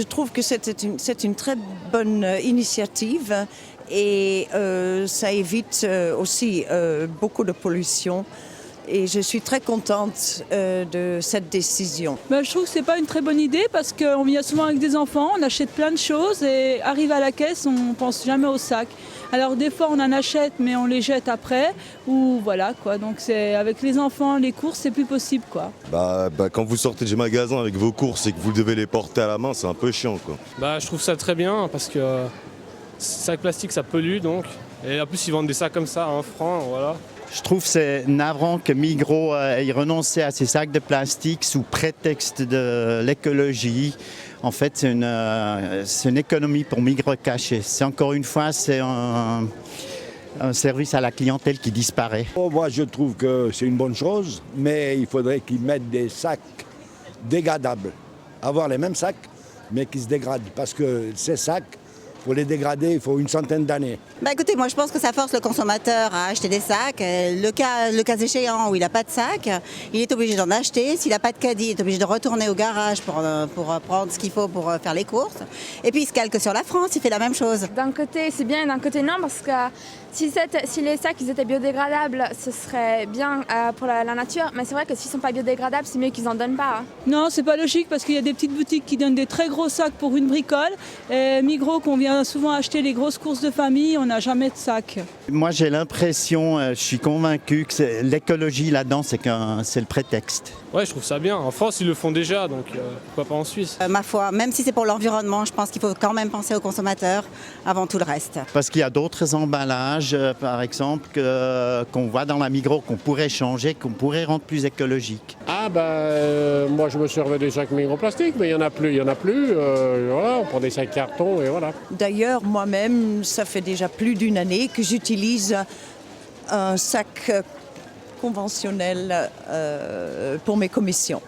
Je trouve que c'est une très bonne initiative et ça évite aussi beaucoup de pollution. Et je suis très contente de cette décision. Je trouve que ce n'est pas une très bonne idée parce qu'on vient souvent avec des enfants, on achète plein de choses et arrive à la caisse, on ne pense jamais au sac. Alors des fois on en achète mais on les jette après ou voilà quoi. Donc avec les enfants, les courses, c'est plus possible quoi. Quand vous sortez du magasin avec vos courses et que vous devez les porter à la main, c'est un peu chiant quoi. Je trouve ça très bien parce que sac plastique ça pollue donc. Et en plus ils vendent des sacs comme ça à 1 franc, voilà. Je trouve que c'est navrant que Migros ait renoncé à ces sacs de plastique sous prétexte de l'écologie. En fait, c'est une économie pour Migros caché. C'est encore une fois, c'est un service à la clientèle qui disparaît. Moi, je trouve que c'est une bonne chose, mais il faudrait qu'ils mettent des sacs dégradables. Avoir les mêmes sacs, mais qui se dégradent. Parce que ces sacs, pour les dégrader, il faut une centaine d'années. Écoutez, moi je pense que ça force le consommateur à acheter des sacs. Le cas échéant où il n'a pas de sac, il est obligé d'en acheter. S'il n'a pas de caddie, il est obligé de retourner au garage pour prendre ce qu'il faut pour faire les courses. Et puis il se calque sur la France, il fait la même chose. D'un côté c'est bien et d'un côté non, parce que si les sacs ils étaient biodégradables, ce serait bien pour la nature. Mais c'est vrai que s'ils ne sont pas biodégradables, c'est mieux qu'ils n'en donnent pas. Non, c'est pas logique parce qu'il y a des petites boutiques qui donnent des très gros sacs pour une bricole. Et Migros, qu'on vient souvent acheter les grosses courses de famille, on n'a jamais de sac. Moi j'ai l'impression, je suis convaincu que l'écologie là-dedans, c'est le prétexte. Ouais, je trouve ça bien. En France, ils le font déjà, donc pourquoi pas en Suisse. Ma foi, même si c'est pour l'environnement, je pense qu'il faut quand même penser aux consommateurs avant tout le reste. Parce qu'il y a d'autres emballages, par exemple, qu'on voit dans la Migros, qu'on pourrait changer, qu'on pourrait rendre plus écologique. Moi je me servais des sacs Migros plastiques, mais il n'y en a plus. Voilà, on prend des sacs carton et voilà. D'ailleurs, moi-même, ça fait déjà plus d'une année que j'utilise un sac conventionnel pour mes commissions.